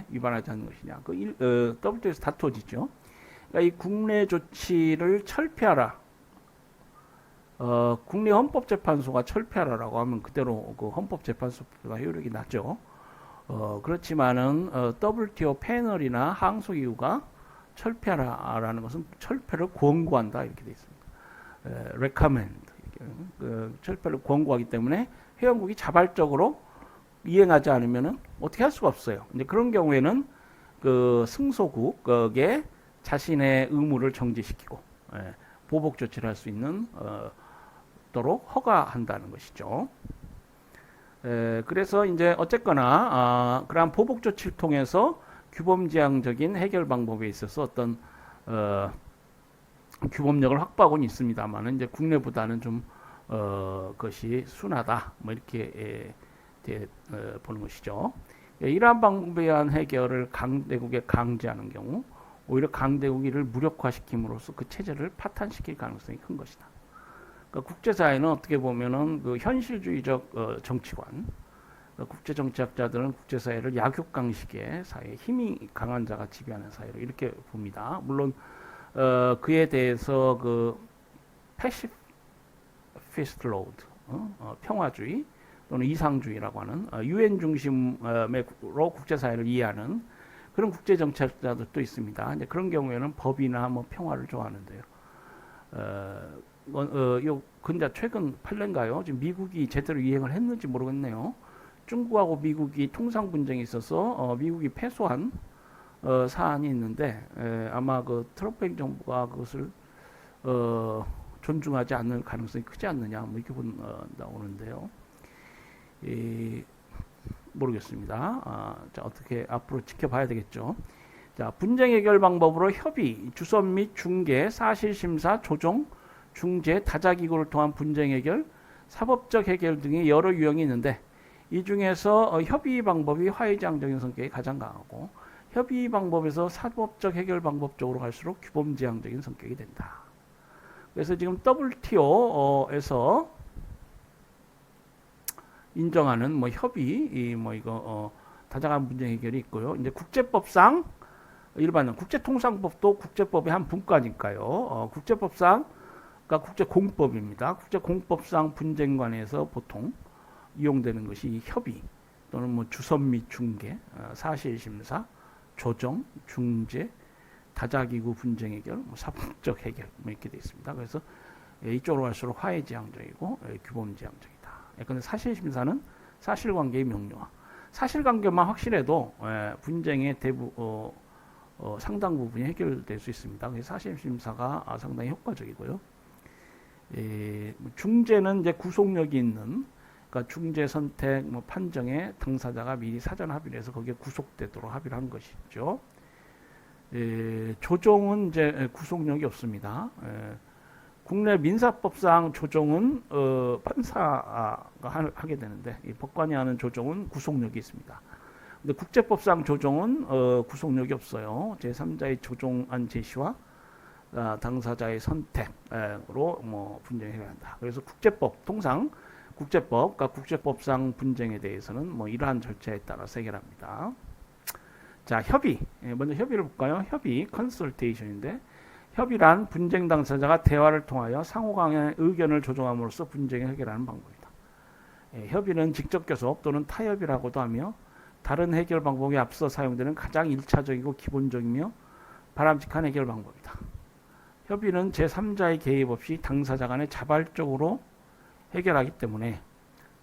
위반하지 않는 것이냐. WTO에서 다투어지죠. 그러니까 이 국내 조치를 철폐하라. 국내 헌법재판소가 철폐하라라고 하면 그대로 그 헌법재판소가 효력이 나죠. 그렇지만은 WTO 패널이나 항소기구가 철폐하라라는 것은 철폐를 권고한다 이렇게 돼 있습니다. recommend 철폐를 권고하기 때문에 회원국이 자발적으로 이행하지 않으면은 어떻게 할 수가 없어요. 이제 그런 경우에는 그 승소국에 자신의 의무를 정지시키고 보복 조치를 할 수 있는 도록 허가한다는 것이죠. 그래서 이제 어쨌거나 그러한 보복 조치를 통해서 규범지향적인 해결 방법에 있어서 어떤 규범력을 확보하고는 있습니다만은 이제 국내보다는 좀 그것이 순하다 뭐 이렇게 보는 것이죠. 이러한 방법에 의한 해결을 강대국에 강제하는 경우 오히려 강대국이 이를 무력화시킴으로써 그 체제를 파탄시킬 가능성이 큰 것이다. 그러니까 국제사회는 어떻게 보면은 그 현실주의적 정치관, 국제정치학자들은 국제사회를 약육강식의 사회, 힘이 강한 자가 지배하는 사회로 이렇게 봅니다. 물론 그에 대해서 그 패시피스트 로드, 평화주의 또는 이상주의라고 하는 유엔 중심으로 국제사회를 이해하는 그런 국제정치학자들도 있습니다. 이제 그런 경우에는 법이나 뭐 평화를 좋아하는데요. 근데 최근 8년가요? 지금 미국이 제대로 이행을 했는지 모르겠네요. 중국하고 미국이 통상 분쟁이 있어서 미국이 패소한 사안이 있는데 아마 그 트럼프 행정부가 그것을 존중하지 않을 가능성이 크지 않느냐 뭐 이렇게 나오는데요. 모르겠습니다. 자, 어떻게 앞으로 지켜봐야 되겠죠. 자, 분쟁 해결 방법으로 협의, 주선 및 중개, 사실심사, 조정, 중재, 다자기구를 통한 분쟁 해결, 사법적 해결 등의 여러 유형이 있는데 이 중에서 협의 방법이 화해지향적인 성격이 가장 강하고 협의 방법에서 사법적 해결 방법 쪽으로 갈수록 규범지향적인 성격이 된다. 그래서 지금 WTO에서 인정하는 뭐 협의, 뭐 이거 다자간 분쟁 해결이 있고요. 이제 국제법상 일반은 국제통상법도 국제법의 한 분과니까요. 국제법상 그러니까 국제공법입니다. 국제공법상 분쟁관에서 보통 이용되는 것이 협의 또는 뭐 주선 및 중개, 사실심사, 조정, 중재, 다자기구 분쟁 해결, 뭐 사법적 해결 뭐 이렇게 되어 있습니다. 그래서 이쪽으로 갈수록 화해지향적이고 규범지향적이다. 그런데 사실심사는 사실관계의 명료화. 사실관계만 확실해도 분쟁의 상당 부분이 해결될 수 있습니다. 그래서 사실심사가 상당히 효과적이고요. 중재는 이제 구속력이 있는, 그러니까 중재 선택, 뭐 판정에 당사자가 미리 사전 합의를 해서 거기에 구속되도록 합의를 한 것이죠. 조정은 이제 구속력이 없습니다. 국내 민사법상 조정은 판사가 하게 되는데 이 법관이 하는 조정은 구속력이 있습니다. 근데 국제법상 조정은 구속력이 없어요. 제3자의 조정안 제시와 당사자의 선택으로 뭐 분쟁을 해결한다. 그래서 국제법 통상 국제법, 그러니까 국제법상 분쟁에 대해서는 뭐 이러한 절차에 따라서 해결합니다. 자, 협의. 먼저 협의를 볼까요? 협의, 컨설테이션인데 협의란 분쟁 당사자가 대화를 통하여 상호간의 의견을 조정함으로써 분쟁을 해결하는 방법이다. 협의는 직접 교섭 또는 타협이라고도 하며 다른 해결 방법에 앞서 사용되는 가장 1차적이고 기본적이며 바람직한 해결 방법이다. 협의는 제3자의 개입 없이 당사자 간에 자발적으로 해결하기 때문에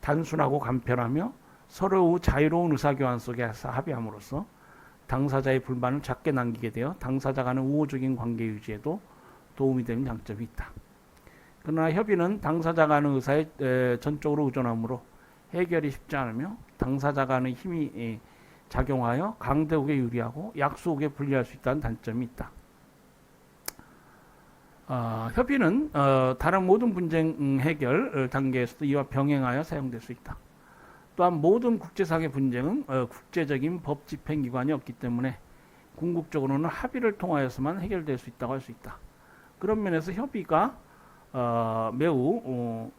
단순하고 간편하며 서로 자유로운 의사교환 속에서 합의함으로써 당사자의 불만을 작게 남기게 되어 당사자 간의 우호적인 관계 유지에도 도움이 되는 장점이 있다. 그러나 협의는 당사자 간의 의사에 전적으로 의존하므로 해결이 쉽지 않으며 당사자 간의 힘이 작용하여 강대국에 유리하고 약소국에 불리할 수 있다는 단점이 있다. 협의는 다른 모든 분쟁 해결 단계에서도 이와 병행하여 사용될 수 있다. 또한 모든 국제상의 분쟁은 국제적인 법 집행기관이 없기 때문에 궁극적으로는 합의를 통하여서만 해결될 수 있다고 할 수 있다. 그런 면에서 협의가 매우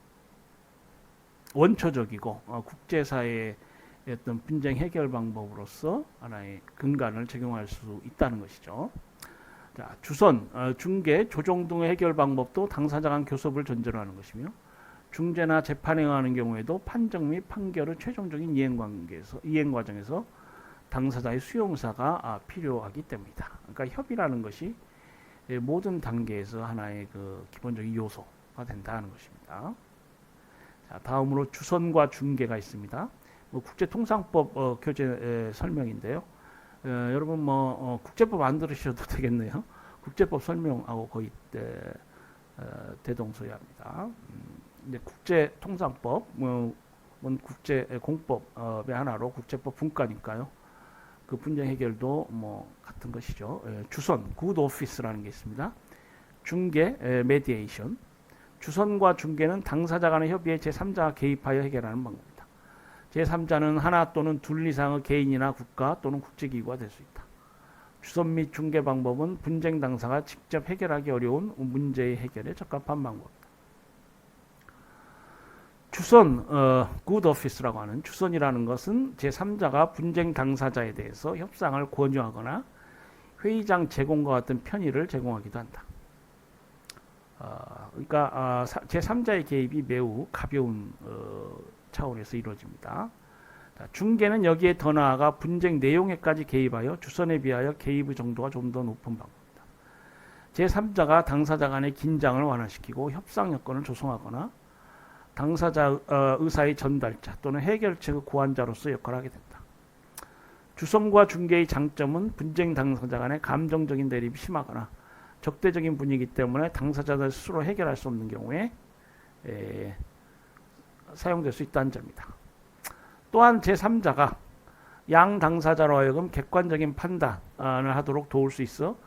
원초적이고 국제사회의 어떤 분쟁 해결 방법으로서 하나의 근간을 적용할 수 있다는 것이죠. 자, 주선, 중개, 조정 등의 해결 방법도 당사자 간 교섭을 전제로 하는 것이며 중재나 재판에 의하는 경우에도 판정 및 판결의 최종적인 이행 과정에서 당사자의 수용사가 필요하기 때문이다. 그러니까 협의라는 것이 모든 단계에서 하나의 그 기본적인 요소가 된다는 것입니다. 자, 다음으로 주선과 중개가 있습니다. 국제통상법 교재 설명인데요. 여러분 국제법 안 들으셔도 되겠네요. 국제법 설명하고 거의 대동소이합니다. 이제 국제통상법, 국제공법의 하나로 국제법 분과니까요. 그 분쟁 해결도 같은 것이죠. 주선, 굿 오피스라는 게 있습니다. 중개, 메디에이션. 주선과 중개는 당사자 간의 협의에 제3자가 개입하여 해결하는 방법입니다. 제3자는 하나 또는 둘 이상의 개인이나 국가 또는 국제기구가 될 수 있다. 주선 및 중개 방법은 분쟁 당사가 직접 해결하기 어려운 문제의 해결에 적합한 방법입니다. 주선, 굿 오피스라고 하는 주선이라는 것은 제3자가 분쟁 당사자에 대해서 협상을 권유하거나 회의장 제공과 같은 편의를 제공하기도 한다. 그러니까 제3자의 개입이 매우 가벼운 차원에서 이루어집니다. 중개는 여기에 더 나아가 분쟁 내용에까지 개입하여 주선에 비하여 개입의 정도가 좀 더 높은 방법입니다. 제3자가 당사자 간의 긴장을 완화시키고 협상 여건을 조성하거나 당사자 의사의 전달자 또는 해결책의 고안자로서 역할을 하게 된다. 주선과 중개의 장점은 분쟁 당사자 간의 감정적인 대립이 심하거나 적대적인 분위기 때문에 당사자들 스스로 해결할 수 없는 경우에 사용될 수 있다는 점입니다. 또한 제3자가 양 당사자로 하여금 객관적인 판단을 하도록 도울 수 있어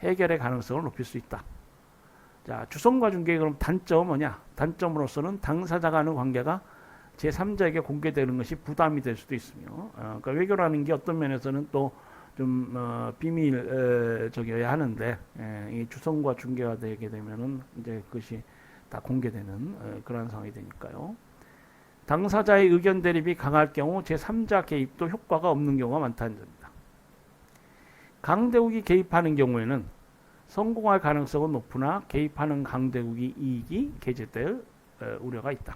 해결의 가능성을 높일 수 있다. 자, 주선과 중개의 그럼 단점은 뭐냐? 단점으로서는 당사자 간의 관계가 제3자에게 공개되는 것이 부담이 될 수도 있으며, 그러니까 외교라는 게 어떤 면에서는 또 좀 비밀적이어야 하는데, 이 주선과 중개가 되게 되면은 이제 그것이 다 공개되는 그런 상황이 되니까요. 당사자의 의견 대립이 강할 경우 제3자 개입도 효과가 없는 경우가 많다는 점입니다. 강대국이 개입하는 경우에는 성공할 가능성은 높으나 개입하는 강대국의 이익이 개재될 우려가 있다.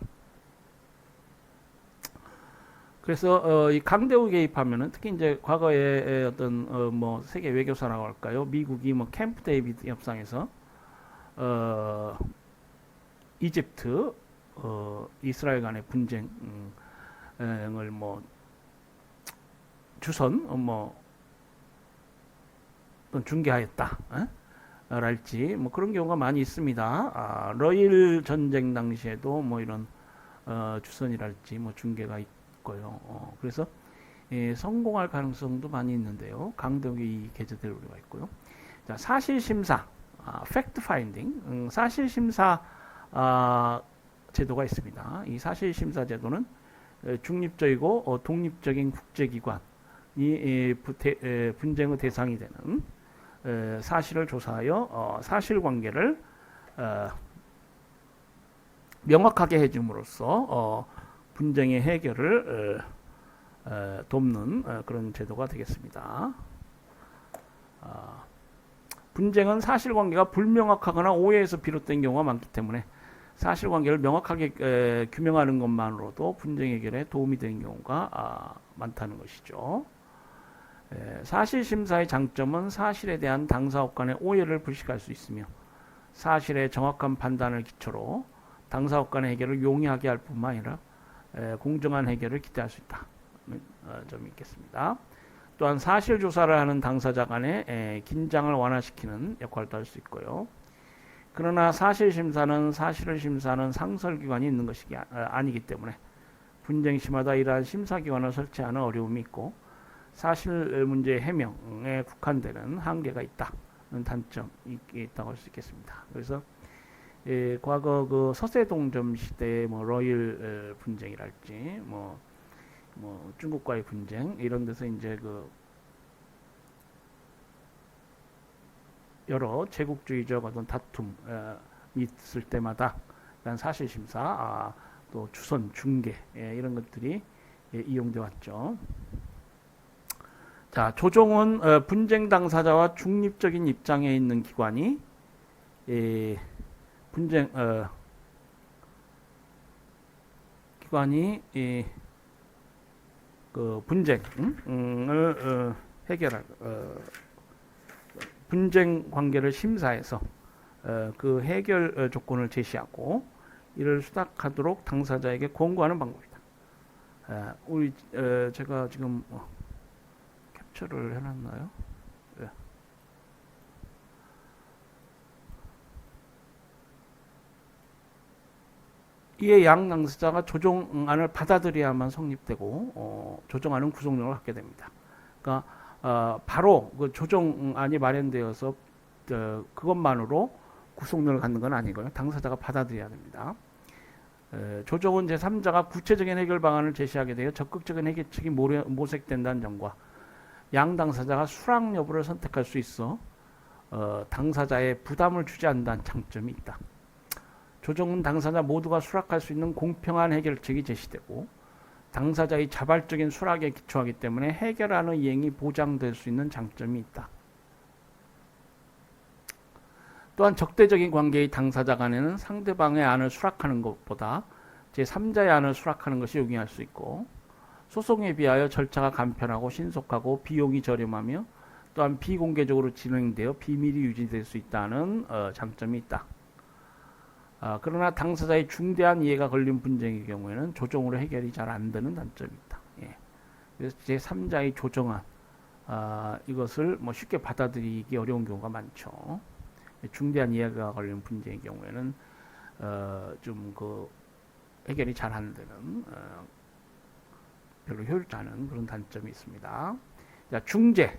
그래서 이 강대국 개입하면은 특히 이제 과거에 어떤 세계 외교사라고 할까요? 미국이 캠프 데이비드 협상에서 이집트 이스라엘 간의 분쟁을 주선 중개하였다. 랄지 그런 경우가 많이 있습니다. 러일 전쟁 당시에도 이런 주선이랄지 중개가 있고요. 그래서 성공할 가능성도 많이 있는데요. 강대국이 개재될 우려가 있고요. 자, 사실심사, 팩트 파인딩, 사실심사 제도가 있습니다. 이 사실심사 제도는 중립적이고 독립적인 국제기관이 분쟁의 대상이 되는 사실을 조사하여 사실관계를 명확하게 해줌으로써 분쟁의 해결을 돕는 그런 제도가 되겠습니다. 분쟁은 사실관계가 불명확하거나 오해에서 비롯된 경우가 많기 때문에 사실관계를 명확하게 규명하는 것만으로도 분쟁 해결에 도움이 되는 경우가 많다는 것이죠. 사실심사의 장점은 사실에 대한 당사국 간의 오해를 불식할 수 있으며 사실의 정확한 판단을 기초로 당사국 간의 해결을 용이하게 할 뿐만 아니라 공정한 해결을 기대할 수 있다는 점이 있겠습니다. 또한 사실조사를 하는 당사자 간의 긴장을 완화시키는 역할도 할 수 있고요. 그러나 사실심사는 사실을 심사하는 상설기관이 있는 것이 아니기 때문에 분쟁심마다 이러한 심사기관을 설치하는 어려움이 있고 사실 문제 해명에 국한되는 한계가 있다는 단점이 있다고 할 수 있겠습니다. 그래서 과거 그 서세동점 시대의 러일 분쟁이랄지 중국과의 분쟁 이런 데서 이제 그 여러 제국주의적 어떤 다툼이 있을 때마다 사실심사, 또 주선, 중개 이런 것들이 이용돼 왔죠. 자, 조정은 분쟁 당사자와 중립적인 입장에 있는 기관이 분쟁 기관이 그 분쟁을 해결할 분쟁 관계를 심사해서 그 해결 조건을 제시하고 이를 수락하도록 당사자에게 권고하는 방법이다. 우리 제가 지금 캡처를 해놨나요? 네. 이에 양 당사자가 조정안을 받아들여야만 성립되고 조정안은 구속력을 갖게 됩니다. 그러니까 바로 그 조정안이 마련되어서 그것만으로 구속력을 갖는 건 아니고요. 당사자가 받아들여야 됩니다. 조정은 제3자가 구체적인 해결 방안을 제시하게 되어 적극적인 해결책이 모색된다는 점과 양 당사자가 수락 여부를 선택할 수 있어 당사자의 부담을 주지 않는다는 장점이 있다. 조정은 당사자 모두가 수락할 수 있는 공평한 해결책이 제시되고 당사자의 자발적인 수락에 기초하기 때문에 해결하는 이행이 보장될 수 있는 장점이 있다. 또한 적대적인 관계의 당사자 간에는 상대방의 안을 수락하는 것보다 제3자의 안을 수락하는 것이 용이할 수 있고 소송에 비하여 절차가 간편하고 신속하고 비용이 저렴하며 또한 비공개적으로 진행되어 비밀이 유지될 수 있다는 장점이 있다. 그러나 당사자의 중대한 이해가 걸린 분쟁의 경우에는 조정으로 해결이 잘 안 되는 단점이 있다. 그래서 제3자의 조정안 이것을 뭐 쉽게 받아들이기 어려운 경우가 많죠. 중대한 이해가 걸린 분쟁의 경우에는 좀 그 해결이 잘 안 되는 별로 효율지 않은 그런 단점이 있습니다. 자, 중재.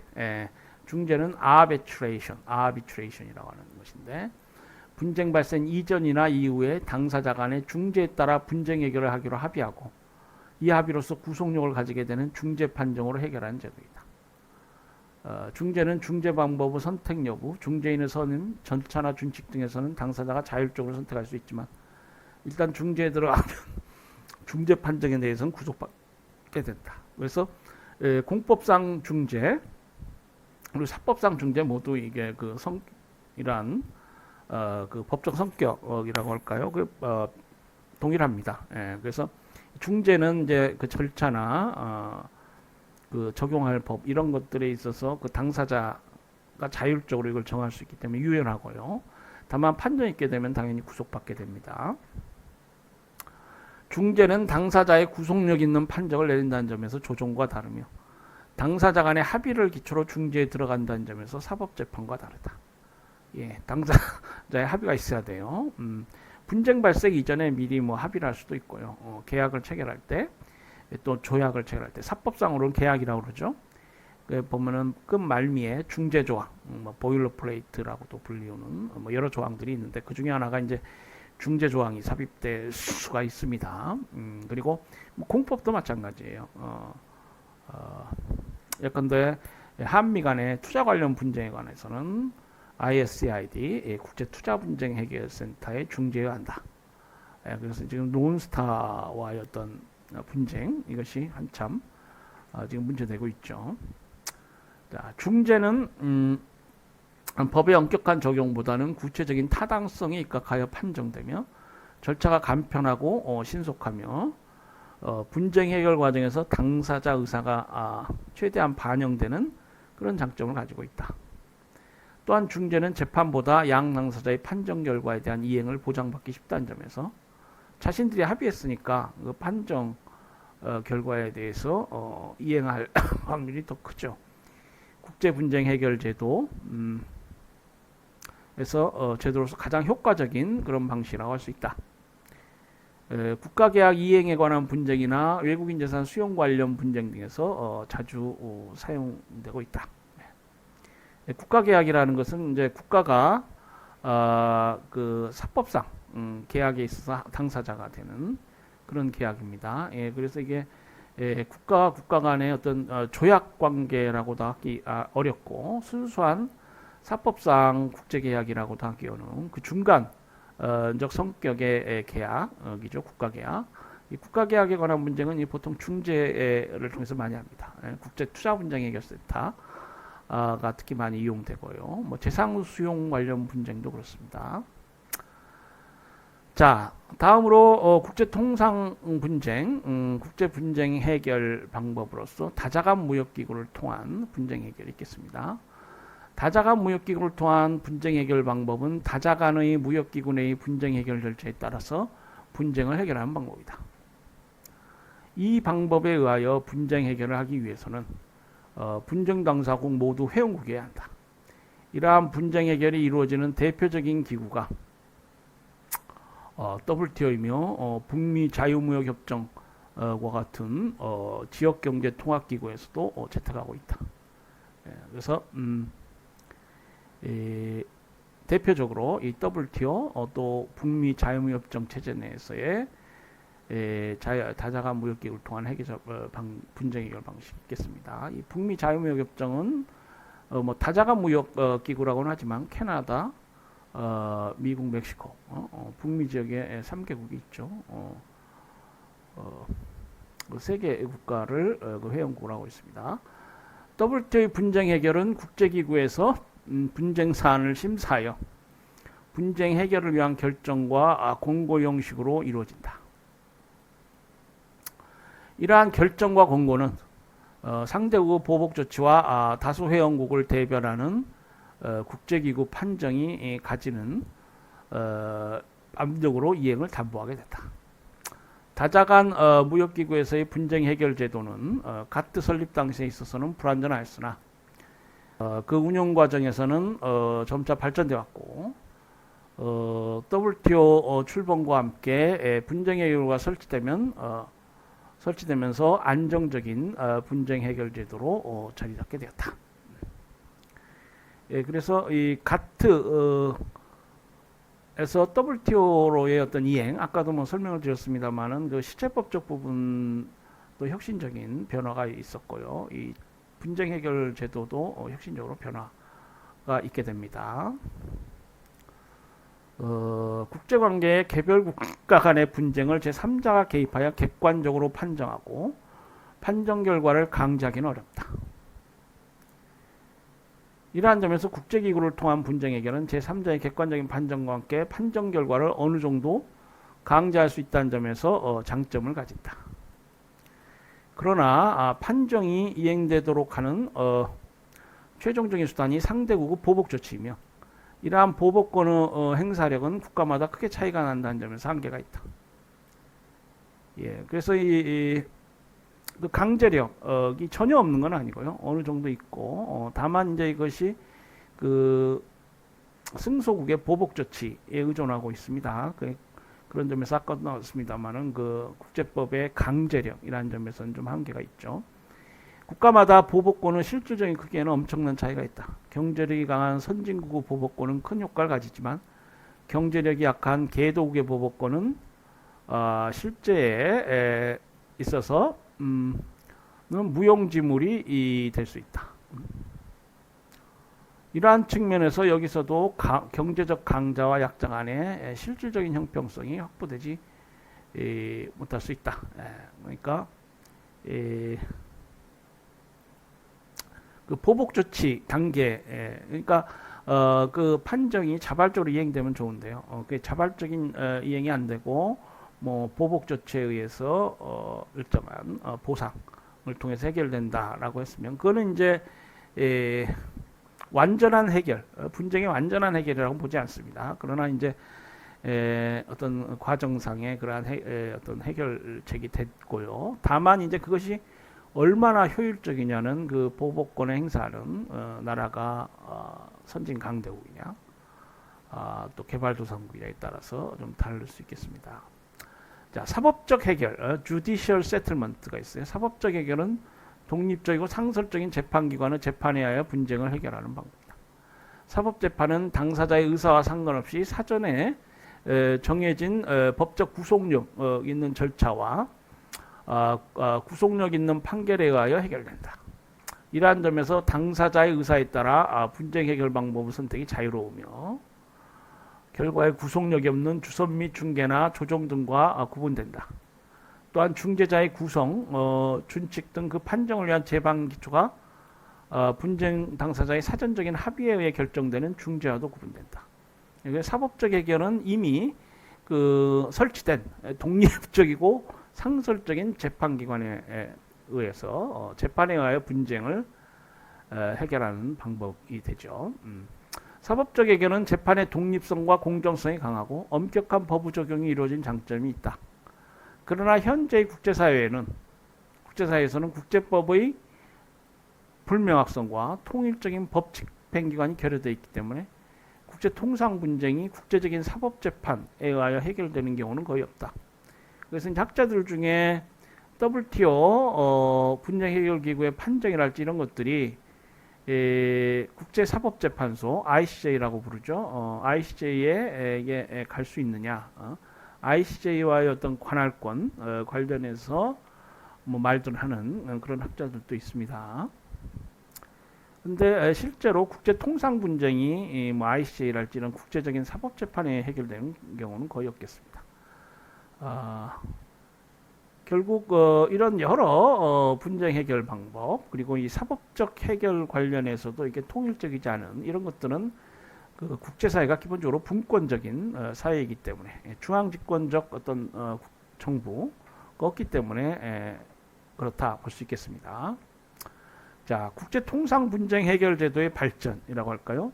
중재는 arbitration이라고 하는 것인데 분쟁 발생 이전이나 이후에 당사자 간의 중재에 따라 분쟁 해결을 하기로 합의하고 이 합의로서 구속력을 가지게 되는 중재 판정으로 해결하는 제도이다. 중재는 중재 방법의 선택 여부, 중재인의 선임, 절차나 준칙 등에서는 당사자가 자율적으로 선택할 수 있지만 일단 중재에 들어가면 중재 판정에 대해서는 구속받게 된다. 그래서 공법상 중재 그리고 사법상 중재 모두 이게 그 성이란 그 법적 성격이라고 할까요? 동일합니다. 그래서 중재는 이제 그 절차나 그 적용할 법 이런 것들에 있어서 그 당사자가 자율적으로 이걸 정할 수 있기 때문에 유연하고요. 다만 판정이 있게 되면 당연히 구속받게 됩니다. 중재는 당사자의 구속력 있는 판정을 내린다는 점에서 조정과 다르며 당사자 간의 합의를 기초로 중재에 들어간다는 점에서 사법재판과 다르다. 당사자의 합의가 있어야 돼요. 분쟁 발생 이전에 미리 뭐 합의를 할 수도 있고요. 계약을 체결할 때, 또 조약을 체결할 때, 사법상으로는 계약이라고 그러죠. 보면은 끝 말미에 중재 조항, 뭐 보일러플레이트라고도 불리우는 뭐 여러 조항들이 있는데 그 중에 하나가 이제 중재 조항이 삽입될 수가 있습니다. 그리고 뭐 공법도 마찬가지예요. 예컨대 한미 간의 투자 관련 분쟁에 관해서는 ISCID 국제투자분쟁해결센터에 중재해야 한다. 그래서 지금 론스타와의 어떤 분쟁 이것이 한참 지금 문제되고 있죠. 자, 중재는 법의 엄격한 적용보다는 구체적인 타당성에 입각하여 판정되며 절차가 간편하고 신속하며 분쟁 해결 과정에서 당사자 의사가 최대한 반영되는 그런 장점을 가지고 있다. 또한 중재는 재판보다 양 당사자의 판정 결과에 대한 이행을 보장받기 쉽다는 점에서 자신들이 합의했으니까 그 판정 결과에 대해서 이행할 확률이 더 크죠. 국제분쟁 해결 제도 에서 제도로서 가장 효과적인 그런 방식이라고 할 수 있다. 국가계약 이행에 관한 분쟁이나 외국인 재산 수용 관련 분쟁 등에서 자주 사용되고 있다. 국가계약이라는 것은 이제 국가가 그 사법상 계약에 있어서 당사자가 되는 그런 계약입니다. 그래서 이게 국가와 국가 간의 어떤 조약 관계라고도 하기 어렵고 순수한 사법상 국제계약이라고도 하기 어려운 그 중간적 성격의 계약이죠. 국가계약. 이 국가계약에 관한 문제는 보통 중재를 통해서 많이 합니다. 국제투자분쟁해결센터가 특히 많이 이용되고요. 뭐 재산 수용 관련 분쟁도 그렇습니다. 자, 다음으로 국제통상 분쟁, 국제 분쟁 해결 방법으로서 다자간 무역기구를 통한 분쟁 해결이 있겠습니다. 다자간 무역기구를 통한 분쟁 해결 방법은 다자간의 무역기구 내의 분쟁 해결 절차에 따라서 분쟁을 해결하는 방법이다. 이 방법에 의하여 분쟁 해결을 하기 위해서는 분쟁 당사국 모두 회원국이어야 한다. 이러한 분쟁 해결이 이루어지는 대표적인 기구가 WTO이며 북미 자유무역협정과 같은 지역경제통합기구에서도 채택하고 있다. 그래서 대표적으로 이 WTO 또 북미 자유무역협정 체제 내에서의 다자간 무역기구를 통한 분쟁 해결 방식이 있겠습니다. 이 북미 자유무역협정은 뭐 다자간 무역기구라고는 하지만 캐나다, 미국, 멕시코, 북미 지역에 3개국이 있죠. 그 3개 국가를 회원국으로 있습니다. WTO의 분쟁 해결은 국제기구에서 분쟁 사안을 심사하여 분쟁 해결을 위한 결정과 공고 형식으로 이루어진다. 이러한 결정과 공고는 상대국 보복 조치와 다수 회원국을 대변하는 국제기구 판정이 가지는 압력으로 이행을 담보하게 된다. 다자간 무역기구에서의 분쟁 해결 제도는 가트 설립 당시에 있어서는 불완전하였으나 그 운영 과정에서는 점차 발전되어 왔고 WTO 출범과 함께 분쟁 해결구가 설치되면서 안정적인 분쟁 해결 제도로 자리 잡게 되었다. 그래서 이 가트에서 WTO로의 어떤 이행, 아까도 뭐 설명을 드렸습니다만은 그 시체법적 부분도 혁신적인 변화가 있었고요. 이 분쟁 해결 제도도 혁신적으로 변화가 있게 됩니다. 국제관계의 개별 국가 간의 분쟁을 제3자가 개입하여 객관적으로 판정하고 판정 결과를 강제하기는 어렵다. 이러한 점에서 국제기구를 통한 분쟁 해결은 제3자의 객관적인 판정과 함께 판정 결과를 어느 정도 강제할 수 있다는 점에서 장점을 가진다. 그러나 판정이 이행되도록 하는 최종적인 수단이 상대국의 보복 조치이며 이러한 보복권의 행사력은 국가마다 크게 차이가 난다는 점에서 한계가 있다. 그래서 그 강제력이 전혀 없는 건 아니고요. 어느 정도 있고, 다만 이제 이것이 그 승소국의 보복 조치에 의존하고 있습니다. 그런 점에서 아까도 나왔습니다만은 그 국제법의 강제력이라는 점에서는 좀 한계가 있죠. 국가마다 보복권의 실질적인 크기에는 엄청난 차이가 있다. 경제력이 강한 선진국의 보복권은 큰 효과를 가지지만 경제력이 약한 개도국의 보복권은 실제에 있어서 무용지물이 될 수 있다. 이러한 측면에서 여기서도 경제적 강자와 약자 간의 실질적인 형평성이 확보되지 못할 수 있다. 그러니까 그 보복 조치 단계, 그러니까 그 판정이 자발적으로 이행되면 좋은데요. 그 자발적인 이행이 안 되고 뭐 보복 조치에 의해서 일정한 보상을 통해서 해결된다라고 했으면 그거는 이제 완전한 해결, 분쟁의 완전한 해결이라고 보지 않습니다. 그러나 이제 어떤 과정상의 그러한 어떤 해결책이 됐고요. 다만 이제 그것이 얼마나 효율적이냐는 그 보복권의 행사는 나라가 선진 강대국이냐 또 개발도상국이냐에 따라서 좀 다를 수 있겠습니다. 자, 사법적 해결, judicial settlement가 있어요. 사법적 해결은 독립적이고 상설적인 재판기관의 재판에 의하여 분쟁을 해결하는 방법이다. 사법재판은 당사자의 의사와 상관없이 사전에 정해진 법적 구속력 있는 절차와 구속력 있는 판결에 의하여 해결된다. 이러한 점에서 당사자의 의사에 따라 분쟁 해결 방법의 선택이 자유로우며 결과에 구속력이 없는 주선 및 중개나 조정 등과 구분된다. 또한 중재자의 구성, 준칙 등 그 판정을 위한 재판 기초가 분쟁 당사자의 사전적인 합의에 의해 결정되는 중재와도 구분된다. 사법적 해결은 이미 그 설치된 독립적이고 상설적인 재판기관에 의해서 재판에 의하여 분쟁을 해결하는 방법이 되죠. 사법적 해결은 재판의 독립성과 공정성이 강하고 엄격한 법의 적용이 이루어진 장점이 있다. 그러나 현재의 국제사회에서는 국제법의 불명확성과 통일적인 법 집행기관이 결여되어 있기 때문에 국제통상 분쟁이 국제적인 사법재판에 의하여 해결되는 경우는 거의 없다. 그래서 학자들 중에 WTO 분쟁해결기구의 판정이랄지 이런 것들이 국제사법재판소 ICJ라고 부르죠. ICJ에 갈 수 있느냐, ICJ와의 어떤 관할권 관련해서 뭐 말들 하는 그런 학자들도 있습니다. 근데 실제로 국제통상 분쟁이 뭐 ICJ랄지 이런 국제적인 사법재판에 해결되는 경우는 거의 없겠습니다. 결국 이런 여러 분쟁 해결 방법 그리고 이 사법적 해결 관련해서도 이게 통일적이지 않은 이런 것들은 그 국제사회가 기본적으로 분권적인 사회이기 때문에 중앙집권적 어떤 정부가 없기 때문에 그렇다 볼 수 있겠습니다. 자, 국제통상 분쟁 해결 제도의 발전이라고 할까요?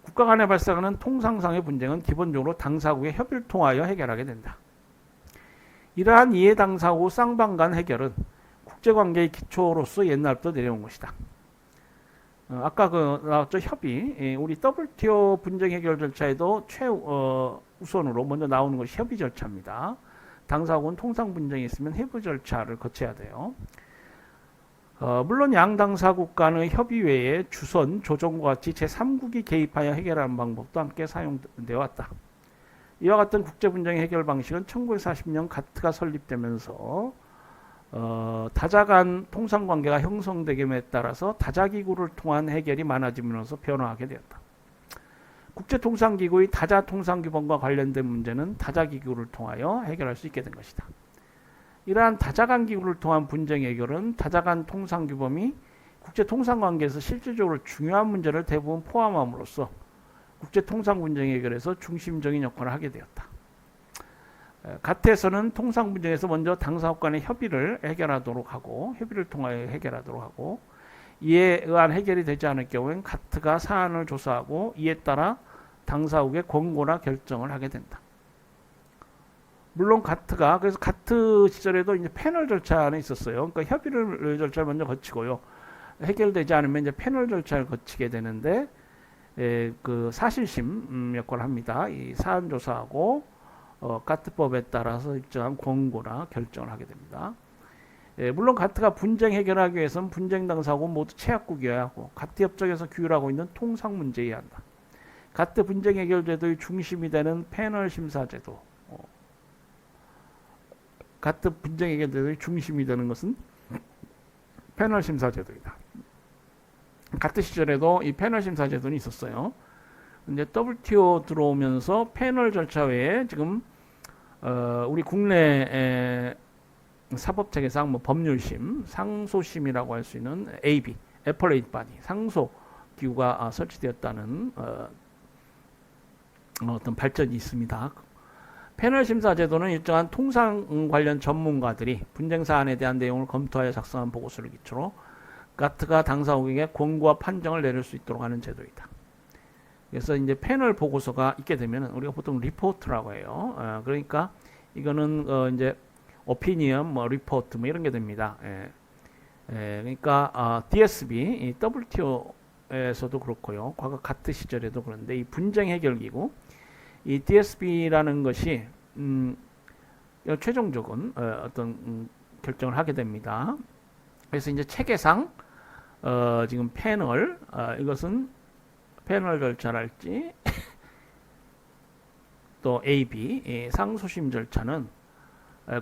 국가 간에 발생하는 통상상의 분쟁은 기본적으로 당사국의 협의를 통하여 해결하게 된다. 이러한 이해 당사국 쌍방 간 해결은 국제관계의 기초로서 옛날부터 내려온 것이다. 아까 나왔죠, 협의. 우리 WTO 분쟁 해결 절차에도 최우선으로 먼저 나오는 것이 협의 절차입니다. 당사국은 통상 분쟁이 있으면 협의 절차를 거쳐야 돼요. 물론 양 당사국 간의 협의 외에 주선, 조정과 같이 제3국이 개입하여 해결하는 방법도 함께 사용되어 왔다. 이와 같은 국제분쟁 해결 방식은 1940년 가트가 설립되면서 다자간 통상관계가 형성됨에 따라서 다자기구를 통한 해결이 많아지면서 변화하게 되었다. 국제통상기구의 다자통상규범과 관련된 문제는 다자기구를 통하여 해결할 수 있게 된 것이다. 이러한 다자간 기구를 통한 분쟁 해결은 다자간 통상규범이 국제통상관계에서 실질적으로 중요한 문제를 대부분 포함함으로써 국제통상분쟁 해결에서 중심적인 역할을 하게 되었다. 가트에서는 통상분쟁에서 먼저 당사국 간의 협의를 해결하도록 하고 협의를 통하여 해결하도록 하고 이에 의한 해결이 되지 않을 경우엔 가트가 사안을 조사하고 이에 따라 당사국의 권고나 결정을 하게 된다. 물론 그래서 가트 시절에도 이제 패널 절차는 있었어요. 그러니까 협의를 절차를 먼저 거치고요. 해결되지 않으면 이제 패널 절차를 거치게 되는데 그 사실심 역할을 합니다. 이 사안 조사하고 가트법에 따라서 일정한 권고나 결정을 하게 됩니다. 물론 가트가 분쟁 해결하기 위해서는 분쟁 당사국은 모두 체약국이어야 하고 가트 협정에서 규율하고 있는 통상 문제여야 한다. 가트 분쟁 해결 제도의 중심이 되는 패널 심사 제도. 가트 분쟁 해결 제도의 중심이 되는 것은 패널 심사 제도이다. 가트 시절에도 이 패널 심사 제도는 있었어요. 근데 WTO 들어오면서 패널 절차 외에 지금 우리 국내 사법체계상 뭐 법률심, 상소심이라고 할 수 있는 AB, Appellate Body, 상소 기구가 설치되었다는 어떤 발전이 있습니다. 패널 심사 제도는 일정한 통상 관련 전문가들이 분쟁 사안에 대한 내용을 검토하여 작성한 보고서를 기초로 가트가 당사국에게 권고와 판정을 내릴 수 있도록 하는 제도이다. 그래서 이제 패널 보고서가 있게 되면 우리가 보통 리포트라고 해요. 그러니까 이거는 이제 오피니언, 뭐 리포트, 뭐 이런 게 됩니다. 그러니까 DSB, WTO에서도 그렇고요. 과거 가트 시절에도 그런데 이 분쟁 해결 기구, 이 DSB라는 것이 최종적인 어떤 결정을 하게 됩니다. 그래서 이제 체계상 지금 패널 이것은 패널 절차랄지 또 AB 상소심 절차는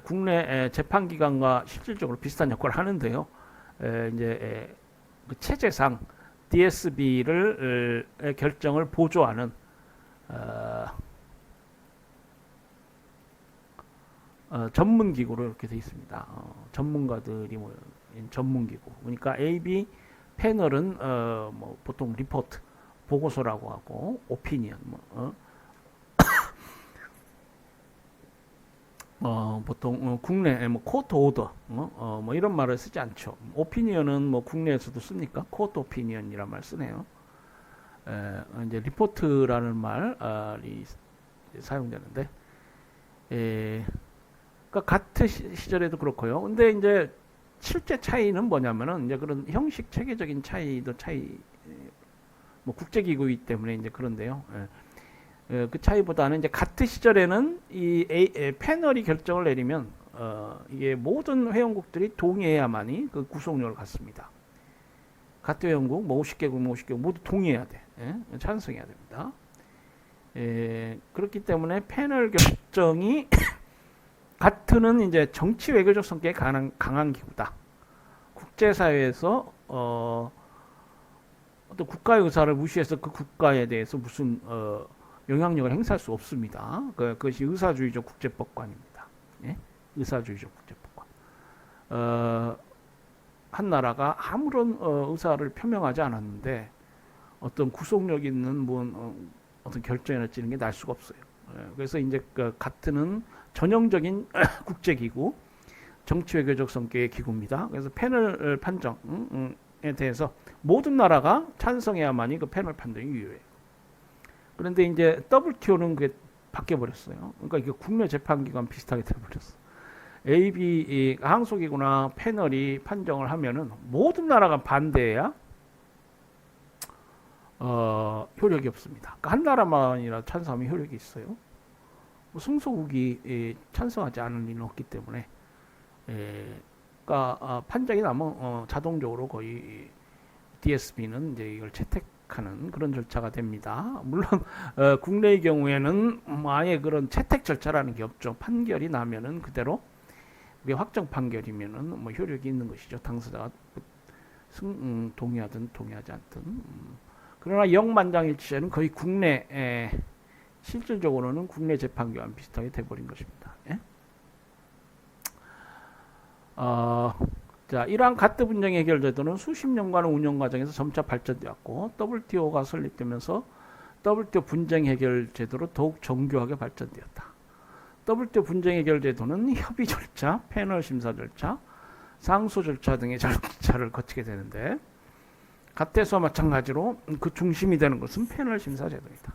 국내 재판기관과 실질적으로 비슷한 역할을 하는데요. 이제 그 체제상 DSB를 결정을 보조하는 전문기구로 이렇게 돼 있습니다. 전문가들이 모인 전문기구. 그러니까 AB 패널은 뭐 보통 리포트 보고서라고 하고 오피니언 보통 국내 뭐 코트 오더 뭐 이런 말을 쓰지 않죠. 오피니언은 뭐 국내에서도 씁니까? 코트 오피니언이란 말 쓰네요. 이제 리포트라는 말이 사용되는데, 그러니까 같은 시절에도 그렇고요. 근데 이제 실제 차이는 뭐냐면은 이제 그런 형식 체계적인 뭐 국제기구이기 때문에 이제 그런데요. 그 차이보다는 이제 같은 시절에는 패널이 결정을 내리면 이게 모든 회원국들이 동의해야만이 그 구속력을 갖습니다. 같은 회원국 뭐 50개국 모두 동의해야 돼. 찬성해야 됩니다. 그렇기 때문에 패널 결정이 같은은 이제 정치 외교적 성격의 강한 기구다. 국제사회에서 어떤 국가의 의사를 무시해서 그 국가에 대해서 무슨 영향력을 행사할 수 없습니다. 그것이 의사주의적 국제법관입니다. 예? 의사주의적 국제법관. 한 나라가 아무런 의사를 표명하지 않았는데 어떤 구속력 있는 어떤 결정이나 찌는 게 날 수가 없어요. 그래서 이제 같은은 전형적인 국제기구, 정치외교적 성격의 기구입니다. 그래서 패널 판정에 대해서 모든 나라가 찬성해야만이 그 패널 판정이 유효해요. 그런데 이제 WTO는 그게 바뀌어 버렸어요. 그러니까 이게 국내 재판기관 비슷하게 돼 버렸어. AB 항소기구나 패널이 판정을 하면은 모든 나라가 반대해야 효력이 없습니다. 그러니까 한 나라만이라 찬성하면 효력이 있어요. 뭐 승소국이 찬성하지 않을 일은 없기 때문에, 그러니까 판정이 나면 자동적으로 거의 DSB는 이제 이걸 채택하는 그런 절차가 됩니다. 물론 국내의 경우에는 아예 그런 채택 절차라는 게 없죠. 판결이 나면은 그대로 그게 확정 판결이면은 뭐 효력이 있는 것이죠. 당사자가 동의하든 동의하지 않든. 그러나 영만장일치제는 거의 국내 실질적으로는 국내 재판기관 비슷하게 돼버린 것입니다. 예? 자, 이러한 가트 분쟁 해결 제도는 수십 년간의 운영 과정에서 점차 발전되었고 WTO가 설립되면서 WTO 분쟁 해결 제도로 더욱 정교하게 발전되었다. WTO 분쟁 해결 제도는 협의 절차, 패널 심사 절차, 상소 절차 등의 절차를 거치게 되는데 가트에서와 마찬가지로 그 중심이 되는 것은 패널 심사 제도이다.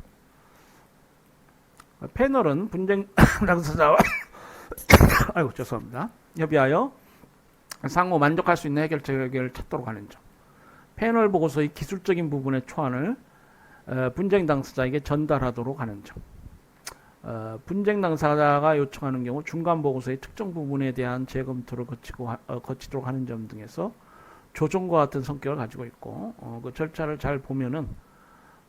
패널은 분쟁 당사자와 아이고 죄송합니다. 협의하여 상호 만족할 수 있는 해결책을 찾도록 하는 점. 패널 보고서의 기술적인 부분의 초안을 분쟁 당사자에게 전달하도록 하는 점. 분쟁 당사자가 요청하는 경우 중간 보고서의 특정 부분에 대한 재검토를 거치도록 하는 점 등에서 조정과 같은 성격을 가지고 있고 그 절차를 잘 보면은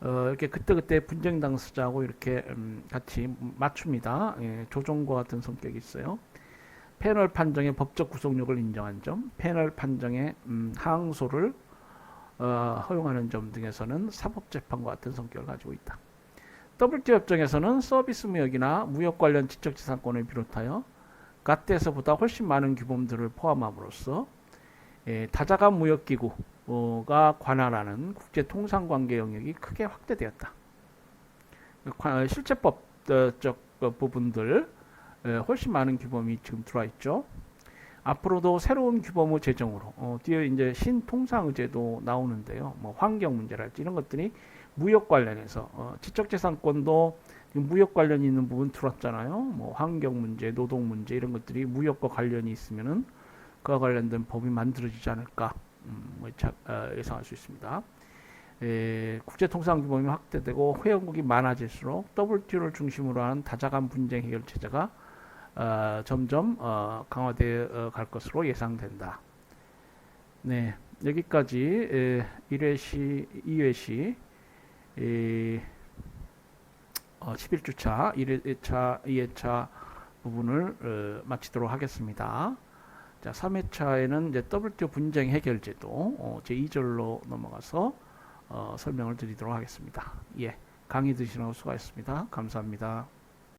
이렇게 그때그때 분쟁 당사자하고 이렇게 같이 맞춥니다. 조정과 같은 성격이 있어요. 패널 판정의 법적 구속력을 인정한 점, 패널 판정의 항소를 허용하는 점 등에서는 사법재판과 같은 성격을 가지고 있다. WTO 협정에서는 서비스 무역이나 무역 관련 지적재산권을 비롯하여 가트에서보다 훨씬 많은 규범들을 포함함으로써 다자간 무역기구가 관할하는 국제통상관계 영역이 크게 확대되었다. 실체법적 부분들 훨씬 많은 규범이 지금 들어와 있죠. 앞으로도 새로운 규범의 제정으로 뒤에 이제 신통상의제도 나오는데요. 뭐 환경 문제랄지 이런 것들이 무역 관련해서 지적재산권도 무역 관련이 있는 부분 들어왔잖아요. 뭐 환경 문제, 노동 문제 이런 것들이 무역과 관련이 있으면은 그와 관련된 법이 만들어지지 않을까 예상할 수 있습니다. 국제통상규범이 확대되고 회원국이 많아질수록 WTO를 중심으로 하는 다자간 분쟁 해결 체제가 점점 강화되어 갈 것으로 예상된다. 네, 여기까지 1회시, 2회시 11주차, 1회차, 2회차 부분을 마치도록 하겠습니다. 자, 3회차에는 이제 WTO 분쟁 해결 제도 제2절로 넘어가서 설명을 드리도록 하겠습니다. 예, 강의 들으시느라고 수고하셨습니다. 감사합니다.